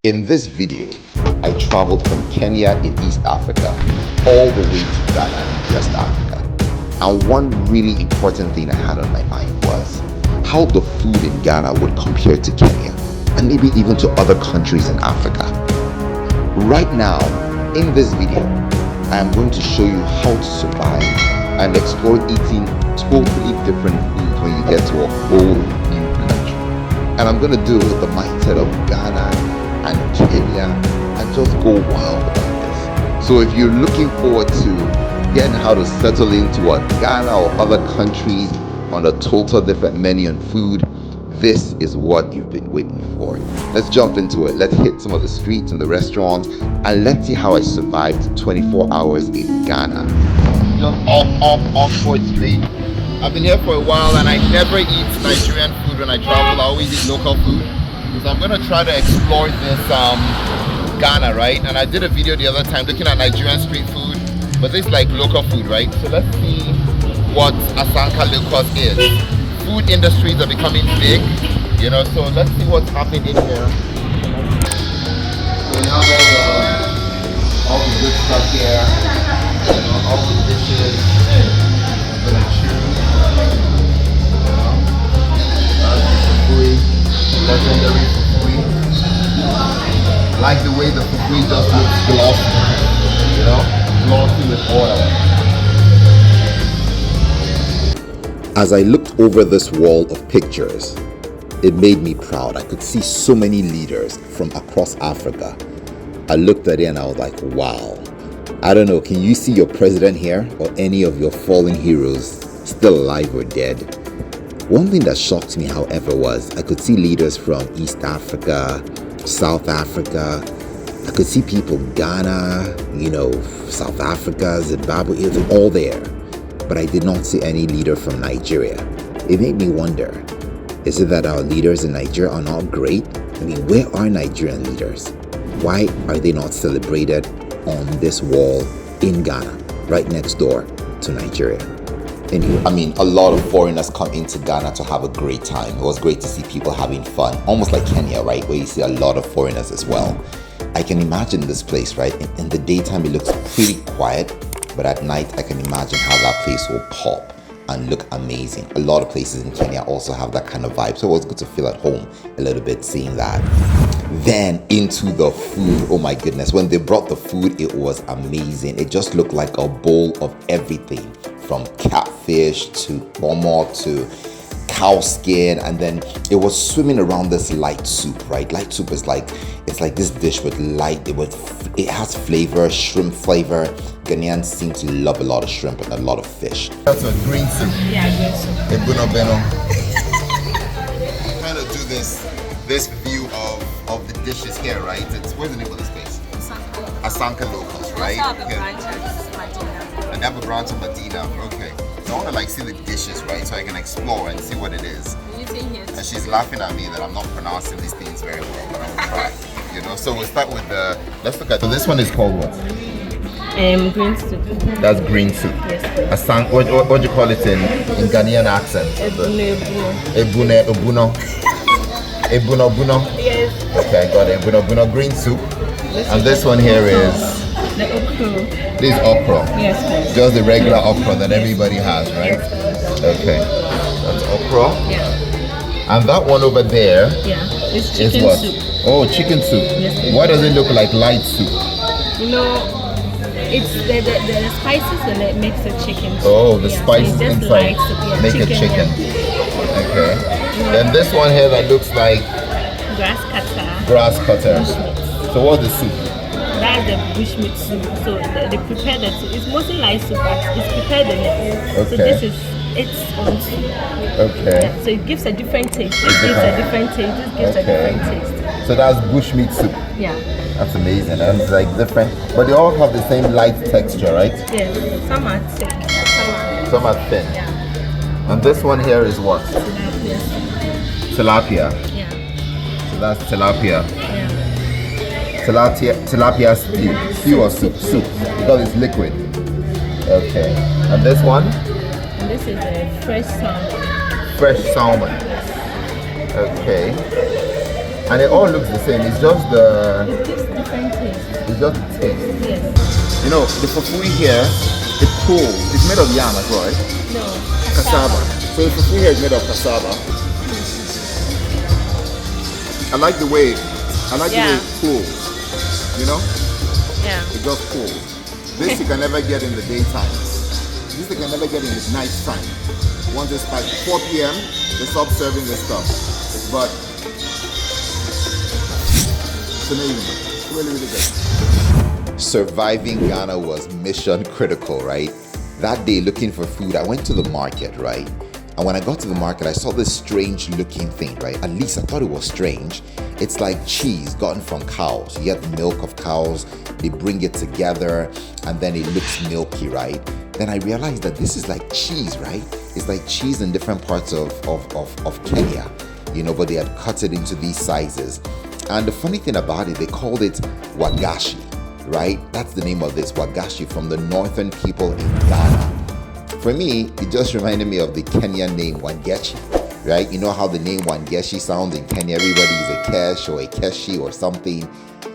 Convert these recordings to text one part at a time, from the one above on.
In this video, I traveled from Kenya in East Africa all the way to Ghana in West Africa. And one really important thing I had on my mind was how the food in Ghana would compare to Kenya and maybe even to other countries in Africa. Right now, in this video, I am going to show you how to survive and explore eating totally different foods when you get to a whole new country. And I'm going to do it with the mindset of Ghana and Kenya and just go wild about this. So if you're looking forward to getting how to settle into a Ghana or other countries on a total different menu and food, this is what you've been waiting for. Let's jump into it. Let's hit some of the streets and the restaurants and let's see how I survived 24 hours in Ghana. Just off for street. I've been here for a while and I never eat Nigerian food when I travel. I always eat local food. So I'm going to try to explore this Ghana, right? And I did a video the other time looking at Nigerian street food, but this is like local food, right? So let's see what Asanka Locals is. Food industries are becoming big, you know, so let's see what's happening in here. So we have all the good stuff here, you know, all the dishes. I'm going to choose, you know, that's the food. Legendary fufui. I like the way the fufui just looks glossy, you know, glossy with oil. As I looked over this wall of pictures, it made me proud. I could see so many leaders from across Africa. I looked at it and I was like, wow. I don't know, can you see your president here or any of your fallen heroes still alive or dead? One thing that shocked me, however, was I could see leaders from East Africa, South Africa. I could see people, Ghana, you know, South Africa, Zimbabwe, it was all there. But I did not see any leader from Nigeria. It made me wonder, is it that our leaders in Nigeria are not great? I mean, where are Nigerian leaders? Why are they not celebrated on this wall in Ghana, right next door to Nigeria? Anyway, I mean, a lot of foreigners come into Ghana to have a great time. It was great to see people having fun, almost like Kenya, right, where you see a lot of foreigners as well. I can imagine this place, right? In the daytime, it looks pretty quiet, but at night, I can imagine how that place will pop and look amazing. A lot of places in Kenya also have that kind of vibe, so it was good to feel at home a little bit seeing that. Then into the food, oh my goodness, when they brought the food, it was amazing. It just looked like a bowl of everything, from catfish to bomo to cow skin, and then it was swimming around this light soup, right? Light soup is like, it's like this dish with light, it has flavor, shrimp flavor. Ghanaians seem to love a lot of shrimp and a lot of fish. That's a green soup. Yeah, green soup. Kind of do this view of the dishes here, right? What's the name of this place? Asanka Locals, right? And have a branch in Medina, okay. So I want to like see the dishes, right? So I can explore and see what it is. And she's laughing at me that I'm not pronouncing these things very well, but I'm gonna try. You know, so we'll start with let's look at, so this one is called what? Green soup. That's green soup. Yes. What do you call it in Ghanaian accent? Ebuno. Yes. Okay, I got it. Ebuno green soup. And this one here is? The okra. This is okra. Yes, please. Just the regular okra that everybody has, right? Yes. Okay. That's okra. Yeah. And that one over there, yeah, it's chicken what? Soup. Oh, chicken soup. Yes, why does it look like light soup? You know, it's the spices and it makes the chicken soup. Oh, the spices so inside make a chicken. Yeah. Okay. Yeah. Then this one here that looks like grass cutter. So what's the soup? That's the bushmeat soup. So they prepare that. It's mostly light soup, but it's prepared in it. Okay. So this is its own soup. Okay. Yeah, so it gives a different taste. This gives a different taste. This gives a different taste. So that's bushmeat soup. Yeah. That's amazing. And it's like different, but they all have the same light texture, right? Yeah. Some are thick. Some are thin. Yeah. And this one here is what? Tilapia. Yeah. So that's tilapia. Yeah. Tilapia stew or soup because it's liquid. Okay. And this one? And this is a fresh salmon. Fresh salmon. Okay. And it all looks the same. It's just It gives different taste. it's just the taste. Yes. You know, the fufu here, it pulls. It's made of yam as well, right? No. Cassava. So the fufu here is made of cassava. I like the way it pulls. You know? Yeah. It just pulls. This you can never get in the daytime. This you can never get in the night time. Once it's like 4 p.m., they stop serving this stuff. But it's amazing. It's really, really good. Surviving Ghana was mission critical, right? That day looking for food, I went to the market, right? And when I got to the market, I saw this strange looking thing, right? At least I thought it was strange. It's like cheese gotten from cows. You get the milk of cows, they bring it together, and then it looks milky, right? Then I realized that this is like cheese, right? It's like cheese in different parts of Kenya, you know, but they had cut it into these sizes. And the funny thing about it, they called it wagashi, right? That's the name of this, wagashi, from the northern people in Ghana. For me, it just reminded me of the Kenyan name Wangechi, right? You know how the name Wangechi sounds in Kenya? Everybody is a Kesh or a Keshi or something.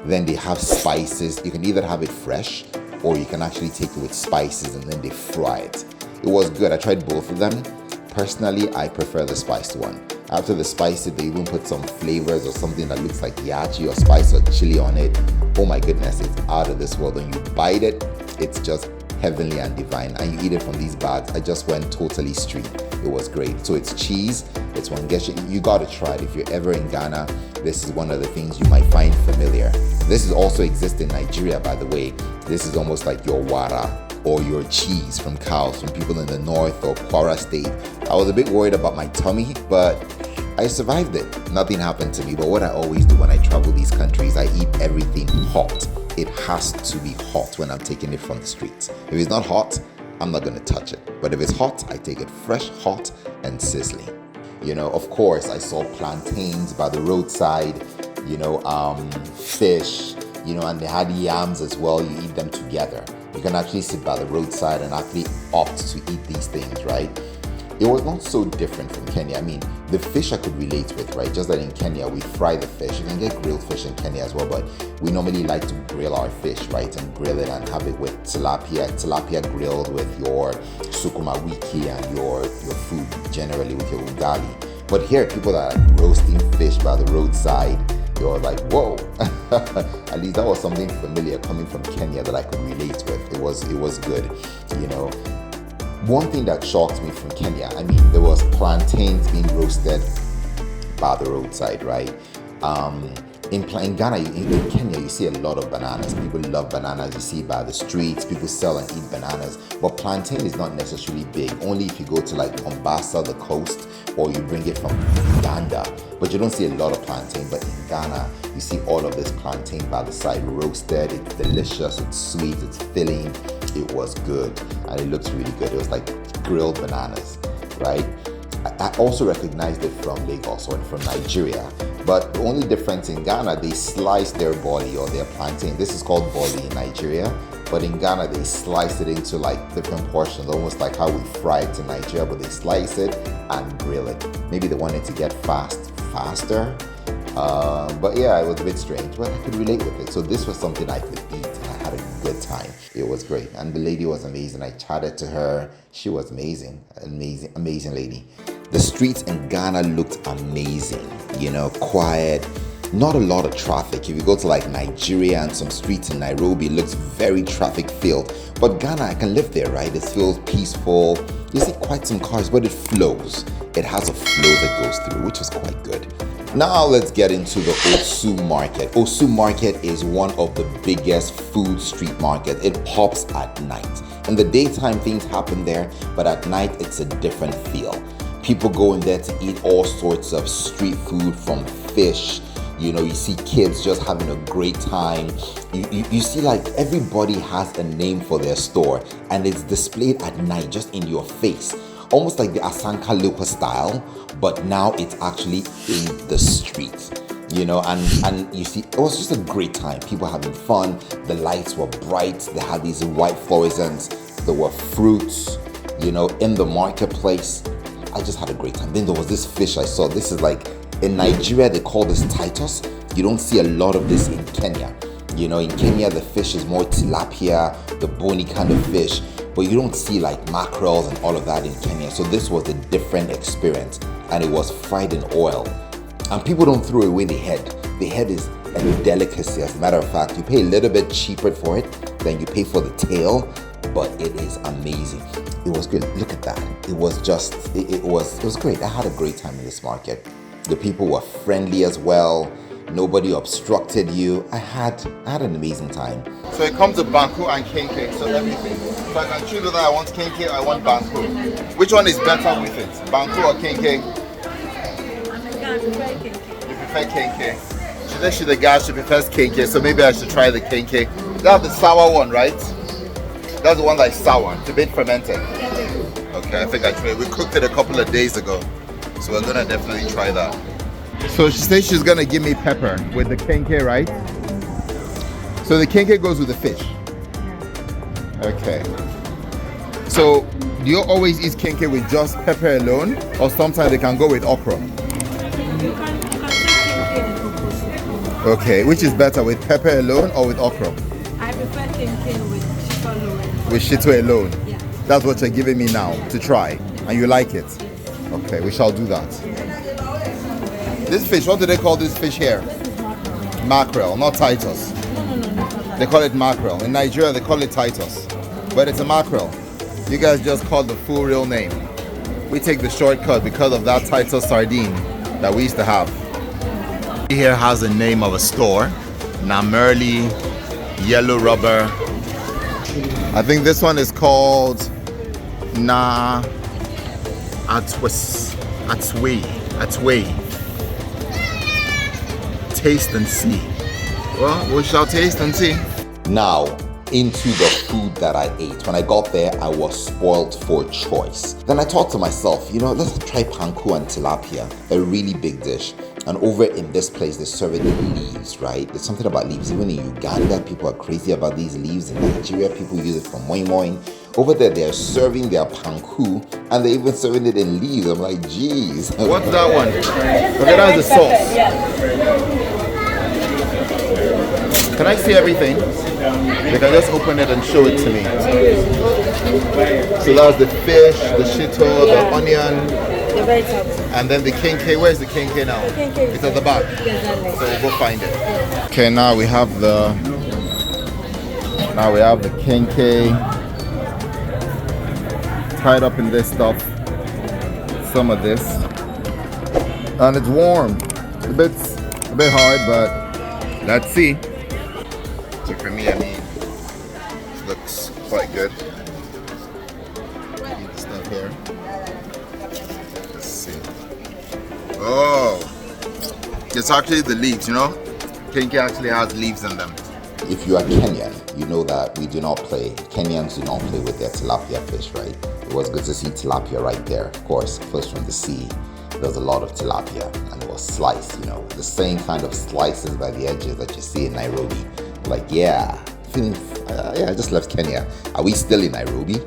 Then they have spices. You can either have it fresh or you can actually take it with spices and then they fry it. It was good. I tried both of them. Personally, I prefer the spiced one. After the spicy, they even put some flavors or something that looks like yachi or spice or chili on it. Oh my goodness, it's out of this world. When you bite it, it's just heavenly and divine, and you eat it from these bags. I just went totally street. It was great. So it's cheese, it's wangechi. You gotta try it if you're ever in Ghana. This is one of the things you might find familiar. This is also exists in Nigeria, by the way. This is almost like your wara or your cheese from cows from people in the north or Kwara State. I was a bit worried about my tummy, but I survived it. Nothing happened to me. But what I always do when I travel these countries, I eat everything hot. It has to be hot when I'm taking it from the streets. If it's not hot, I'm not gonna touch it. But if it's hot, I take it fresh, hot, and sizzling. You know, of course, I saw plantains by the roadside, you know, fish, you know, and they had yams as well. You eat them together. You can actually sit by the roadside and actually opt to eat these things, right? It was not so different from Kenya. I mean, the fish I could relate with, right? Just that in Kenya, we fry the fish. You can get grilled fish in Kenya as well, but we normally like to grill our fish, right? And grill it and have it with tilapia grilled with your sukuma wiki and your food, generally with your ugali. But here, people that are roasting fish by the roadside, you're like, whoa. At least that was something familiar coming from Kenya that I could relate with. It was good, you know. One thing that shocked me from Kenya, I mean, there was plantains being roasted by the roadside, right? In Ghana, in Kenya, you see a lot of bananas. People love bananas. You see it by the streets. People sell and eat bananas. But plantain is not necessarily big. Only if you go to like Mombasa, the coast, or you bring it from Uganda. But you don't see a lot of plantain. But in Ghana, you see all of this plantain by the side, roasted. It's delicious. It's sweet. It's filling. It was good. And it looks really good. It was like grilled bananas, right? I also recognized it from Lagos or from Nigeria. But the only difference in Ghana, they slice their boli or their plantain. This is called boli in Nigeria. But in Ghana, they slice it into like different portions, almost like how we fry it in Nigeria, but they slice it and grill it. Maybe they wanted to get faster. But yeah, it was a bit strange, but I could relate with it. So this was something I could eat and I had a good time. It was great. And the lady was amazing. I chatted to her. She was amazing, amazing lady. The streets in Ghana looked amazing, you know, quiet, not a lot of traffic. If you go to like Nigeria and some streets in Nairobi, it looks very traffic filled. But Ghana, I can live there, right? It feels peaceful. You see quite some cars, but it flows. It has a flow that goes through, which is quite good. Now let's get into the Osu Market. Osu Market is one of the biggest food street markets. It pops at night. In the daytime, things happen there, but at night, it's a different feel. People go in there to eat all sorts of street food, from fish. You know, you see kids just having a great time. You see like everybody has a name for their store, and it's displayed at night just in your face. Almost like the Asanka Lupa style, but now it's actually in the street. You know, and you see, it was just a great time. People having fun. The lights were bright. They had these white fluorescents. There were fruits, you know, in the marketplace. I just had a great time. Then there was this fish I saw. This is like, In Nigeria, they call this Titus. You don't see a lot of this in Kenya. You know, in Kenya, the fish is more tilapia, the bony kind of fish, but you don't see like mackerels and all of that in Kenya. So this was a different experience, and it was fried in oil. And people don't throw away the head. The head is a delicacy. As a matter of fact, you pay a little bit cheaper for it than you pay for the tail, but it is amazing. It was good. Look at that. It was just, it was great. I had a great time in this market. The people were friendly as well. Nobody obstructed you. I had an amazing time. So it comes with banku and kenke, so everything. So I can choose whether I want kenke or I want banku. Which one is better with it? Banku or kenke? You prefer kenke? She says she's the guy, she prefers kenke, so maybe I should try the kenke. That's the sour one, right? That's the one that's sour. It's a bit fermented. Okay, I think I tried it. We cooked it a couple of days ago, so we're gonna definitely try that. So she says she's gonna give me pepper with the kenke, right? So the kenke goes with the fish. Okay. So do you always eat kenke with just pepper alone, or sometimes they can go with okra? Okay, which is better, with pepper alone or with okra? I prefer kenke with shito alone. With shito alone? Yeah. That's what you're giving me now to try, and you like it? Okay, we shall do that. This fish, what do they call this fish here? Mackerel, not Titus. No. They call it mackerel. In Nigeria, they call it Titus, but it's a mackerel. You guys just call the full real name. We take the shortcut because of that Titus sardine that we used to have. Here has the name of a store, Namerli Yellow Rubber. I think this one is called Atway. Taste and see. Well, we shall taste and see. Now, into the food that I ate. When I got there, I was spoiled for choice. Then I thought to myself, you know, let's try panku and tilapia, a really big dish. And over in this place, they serve it in leaves, right? There's something about leaves. Even in Uganda, people are crazy about these leaves. In Nigeria, people use it for moi moi. Over there, they're serving their panku, and they're even serving it in leaves. I'm like, geez. What's that one? Okay, that's the sauce. Can I see everything? They can just open it and show it to me. So that's the fish, the shito, the onion, and then the kenke. Where's the kenke now? It's at the back. So we'll go find it. Okay, now we have the kenke tied up in this stuff. Some of this, and it's warm. A bit hard, but let's see. So for me, I mean, it looks quite good. Eat the stuff here. Let's see. Oh, it's actually the leaves, you know? Kenke actually has leaves in them. If you are Kenyan, you know that we do not play. Kenyans do not play with their tilapia fish, right? It was good to see tilapia right there. Of course, first from the sea, there was a lot of tilapia, and it was sliced, you know, the same kind of slices by the edges that you see in Nairobi. Like, yeah, I just left Kenya. Are we still in Nairobi?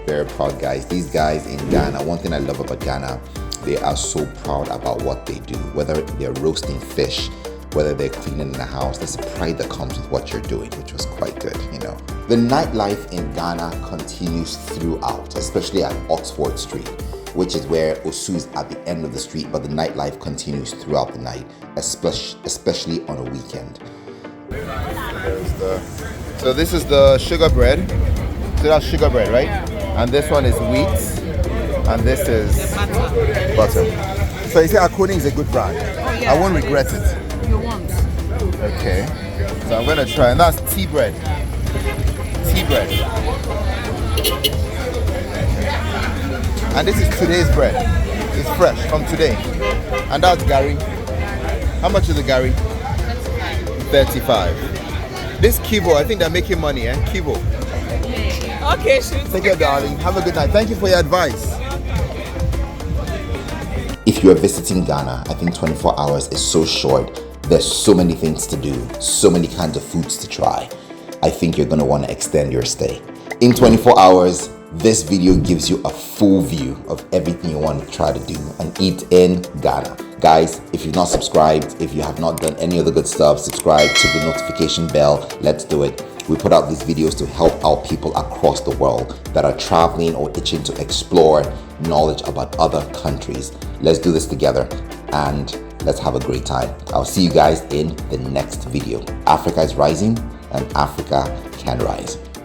Very proud guys. These guys in Ghana, one thing I love about Ghana, they are so proud about what they do. Whether they're roasting fish, whether they're cleaning the house, there's a pride that comes with what you're doing, which was quite good, you know. The nightlife in Ghana continues throughout, especially at Oxford Street, which is where Osu is at the end of the street, but the nightlife continues throughout the night, especially on a weekend. So this is the sugar bread. So that's sugar bread, right? And this one is wheat, and this is butter. So you say Akoni is a good brand. Oh, yeah. I won't regret it. You won't. Okay. So I'm gonna try, and that's tea bread. Tea bread. And this is today's bread. It's fresh from today. And that's Gary. How much is the Gary? 35. This Kivo, I think they're making money, eh? Kivo. Okay, shoot. Take care, darling. Have a good night. Thank you for your advice. If you're visiting Ghana, I think 24 hours is so short. There's so many things to do, so many kinds of foods to try. I think you're going to want to extend your stay. In 24 hours, this video gives you a full view of everything you want to try to do and eat in Ghana. Guys, if you've not subscribed, if you have not done any of the good stuff, subscribe to the notification bell. Let's do it. We put out these videos to help out people across the world that are traveling or itching to explore knowledge about other countries. Let's do this together and let's have a great time. I'll see you guys in the next video. Africa is rising and Africa can rise.